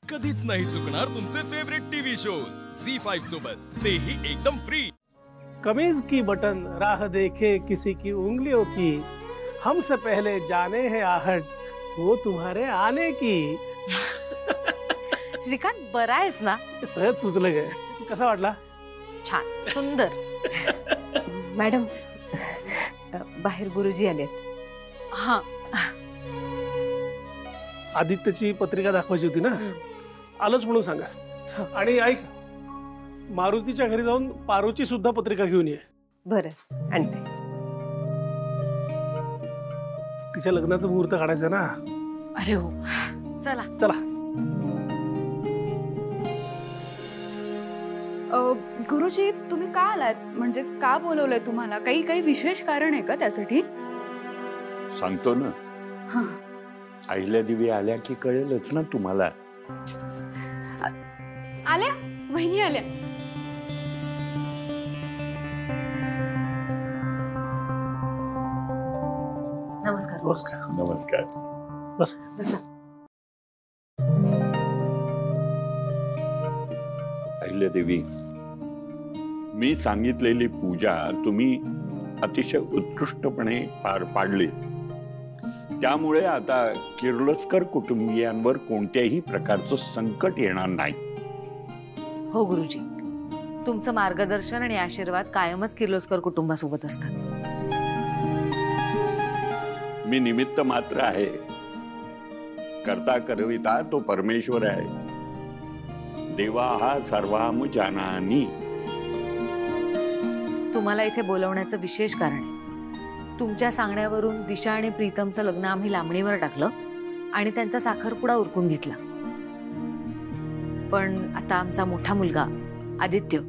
कधीच नाही चुकणार तुमचे फेवरेट टीव्ही शोज झी5 सोबत, तेही एकदम फ्री। कमीज की बटन राह देखे किसी की उंगलियों की, हमसे पहले जाने हैं आहट वो तुम्हारे आने की। श्रीकांत बरा आहेस ना? सहज सुचलं गे, कसा वाटला? छान, सुंदर। मॅडम, बाहेर गुरुजी आलेत। हा, आदित्यची पत्रिका दाखवायची होती ना, आलोच म्हणून सांगा। आणि ऐक, मारुतीच्या घरी जाऊन पारूची सुद्धा पत्रिका घेऊन ये। बरं, आणते। तिच्या लग्नाचं मुहूर्त काढायचं ना। अरे हो, चला चला। गुरुजी, तुम्ही का आलात? म्हणजे का बोलवलंय तुम्हाला? काही विशेष कारण आहे का त्यासाठी? सांगतो ना। अहिल्यादेवी आल्या की कळेलच ना तुम्हाला। आल्या? वहिनी आल्या? नमस्कार। नमस्कार। नमस्कार। बस बसा। अहिल्यादेवी, मी सांगितलेली पूजा तुम्ही अतिशय उत्कृष्टपणे पार पाडली, त्यामुळे आता किर्लोस्कर कुटुंबियांवर कोणत्याही प्रकारचं संकट येणार नाही। हो गुरुजी, तुमचं मार्गदर्शन आणि आशीर्वाद कायमच किर्लोस्कर कुटुंबासोबत असतात। मी निमित्त मात्र आहे, करता करविता तो परमेश्वर आहे। देवा हा सर्वाम जानानी। तुम्हाला इथे बोलवण्याचं विशेष कारण आहे। तुमच्या सांगण्यावरून दिशा आणि प्रीतमचं लग्न आम्ही लांबणीवर टाकलं आणि त्यांचा साखरपुडा उरकून घेतला। पण आता आमचा मोठा मुलगा आदित्य,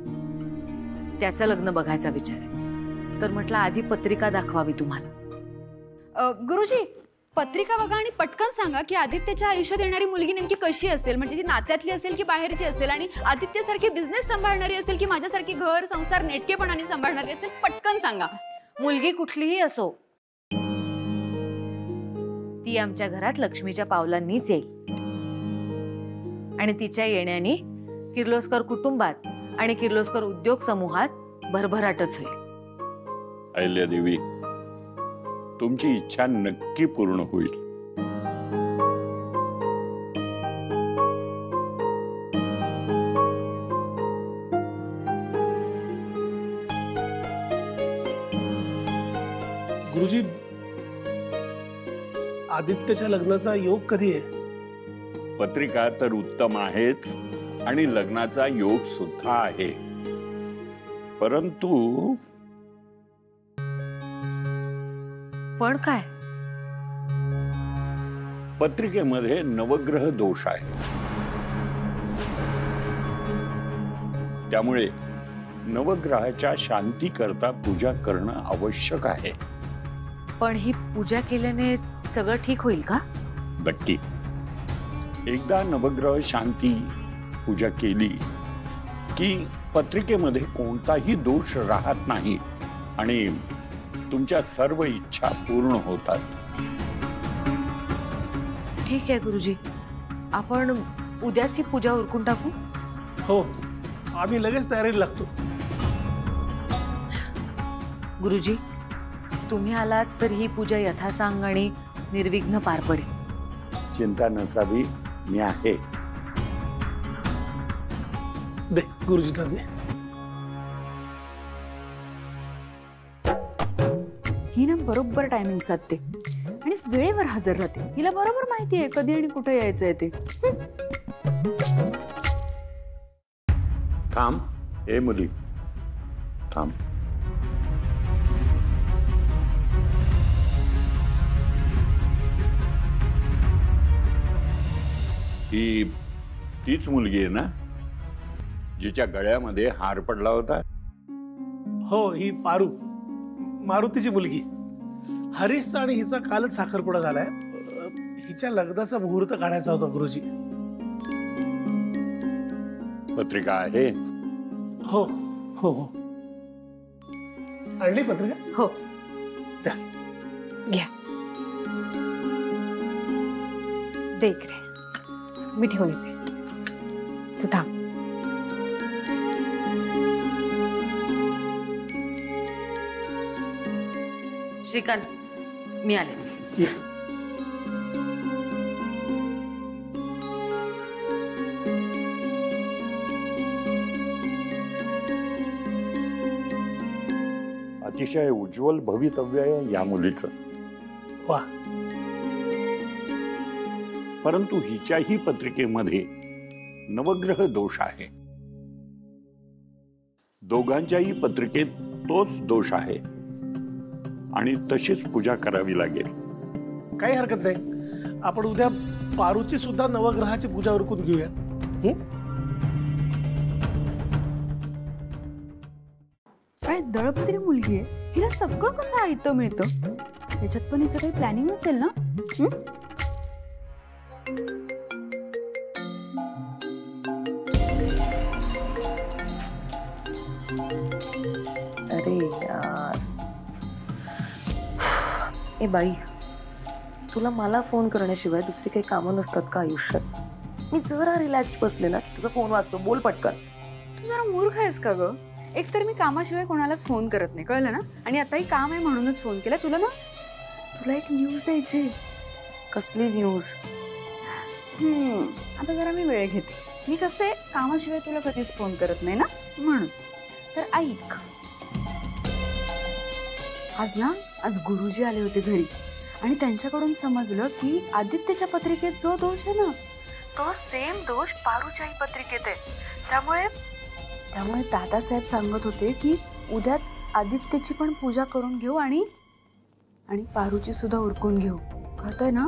त्याचं लग्न बघायचा विचार आहे, तर म्हटलं आधी पत्रिका दाखवावी तुम्हाला। गुरुजी, पत्रिका बघा आणि पटकन सांगा की आदित्यच्या आयुष्यात येणारी मुलगी नेमकी कशी असेल? म्हणजे ती नात्यातली असेल की बाहेरची असेल? आणि आदित्यसारखी बिझनेस सांभाळणारी असेल की माझ्यासारखी घर संसार नेटकेपणाने सांभाळणारी असेल? पटकन सांगा। मुलगी कुठलीही असो, ती आमच्या घरात लक्ष्मीच्या पावलांनीच येईल आणि तिच्या येण्याने किर्लोस्कर कुटुंबात आणि किर्लोस्कर उद्योग समूहात भरभराटच होईल। अहिल्यादेवी, तुमची इच्छा नक्की पूर्ण होईल। गुरुजी, आदित्यच्या लग्नाचा योग कधी आहे? पत्रिका तर उत्तम आहेच आणि लग्नाचा योग सुद्धा आहे, परंतु पण काय? पत्रिकेमध्ये नवग्रह दोष आहे, त्यामुळे नवग्रहाच्या शांती करता पूजा करणं आवश्यक आहे। पण ही पूजा केल्याने सगळं ठीक होईल का? नक्की। एकदा नवग्रह शांती पूजा केली की पत्रिकेमध्ये कोणताही दोष राहत नाही आणि तुमच्या सर्व इच्छा पूर्ण होतात। ठीक आहे गुरुजी, आपण उद्याच ही पूजा उरकून टाकू। हो, आम्ही लगेच तयारीला लागतो। गुरुजी, तुम्ही आलात तर ही पूजा यथासांग आणि निर्विघ्न पार पडेल। चिंता नसावी, मी आहे। दे गुरुजी, दे। ही ना बरोबर टायमिंग साधते आणि वेळेवर हजर राहते। हिला बरोबर माहिती आहे कधी आणि कुठे यायचंय ते। थांब, ए मुली, थांब। ही तीच मुलगी आहे ना जिच्या गळ्यामध्ये हार पडला होता? हो, ही पारू, मारुतीची मुलगी। हरीशचा आणि हिचा कालच साखरपुडा झालाय। हिच्या लग्नाचा मुहूर्त काढायचा होता गुरुजी। पत्रिका आहे? हो हो हो, आणली पत्रिका? हो, द्या। घ्या, दे इकडे, मी ठेवून येते। तू थांब. श्रीकांत मी आलेच. ये. अतिशय उज्ज्वल भवितव्य आहे या मुलीचं. वा. परंतु हिच्याही पत्रिकेमध्ये नवग्रह दोष आहे. दोघांच्याही पत्रिकेत तोच दोष आहे आणि तशीच पूजा करावी लागेल. काही हरकत नाही, आपण उद्या पारूची सुद्धा नवग्रहाची पूजा उरकून घेऊया. काय दळभद्री मुलगी आहे, हिला सगळं कसं ऐकतं मिळतं. याच्यात पण हिचं काही प्लॅनिंग असेल ना. अरे यार, ए बाई, तुला मला फोन करण्याशिवाय दुसरी काही कामं नसतात का आयुष्यात? मी जरा रिलॅक्स बसले ना तुझा फोन वाजतो. बोल पटकन. तू जरा मूर्ख आहेस का ग? एकतर मी कामाशिवाय कोणालाच फोन करत नाही, कळलं ना. आणि आताही काम आहे म्हणूनच फोन केला तुला ना. तुला एक न्यूज द्यायची. कसली न्यूज? आता जरा मी वेळ घेते. मी कसे कामाशिवाय तुला कधीच फोन करत नाही ना, म्हणून. तर ऐक, आज गुरुजी आले होते घरी आणि त्यांच्याकडून समजलं की आदित्यच्या पत्रिकेत जो दोष आहे ना, तो सेम दोष पारूच्याही पत्रिकेत आहे. त्यामुळे दादासाहेब सांगत होते की उद्याच आदित्यची पण पूजा करून घेऊ आणि पारूची सुद्धा उरकून घेऊ. कळतंय ना?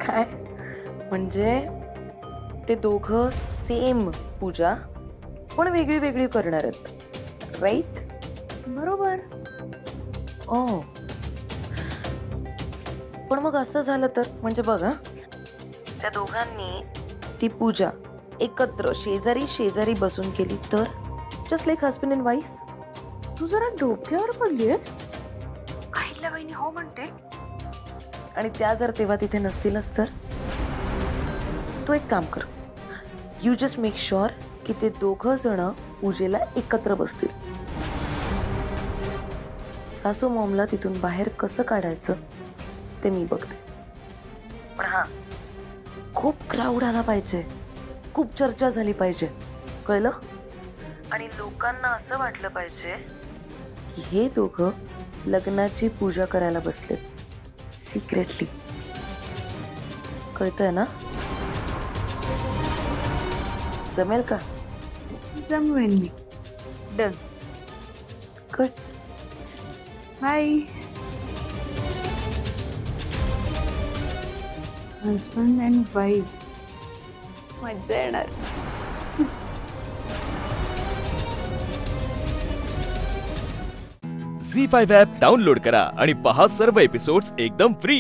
काय म्हणजे ते दोघं सेम पूजा पण वेगळी वेगळी करणार आहेत, राईट? बरोबर. ओ, पण मग असं झालं तर म्हणजे बघा, त्या दोघांनी ती पूजा एकत्र शेजारी बसून केली तर just like husband and wife. तू जरा डोक्यावर पडलीस. आईला बहिणी हो म्हणते. आणि त्या जर तेव्हा तिथे नसतीलच तर तू एक काम कर, यू जस्ट मेक शुअर की ते दोघं जण पूजेला एकत्र बसतील. सासू मॉमला तिथून बाहेर कसं काढायचं ते मी बघते. पण हा, खूप क्राऊड आला पाहिजे, खूप चर्चा झाली पाहिजे, कळलं? आणि लोकांना असं वाटलं पाहिजे की हे दोघं लग्नाची पूजा करायला बसलेत सिक्रेटली. कळतंय ना? जमेल का? जमवेन मी. Done. Good. Bye. Husband and wife, मजा येणार. झी5 ॲप डाउनलोड करा आणि पहा सर्व एपिसोड्स एकदम फ्री.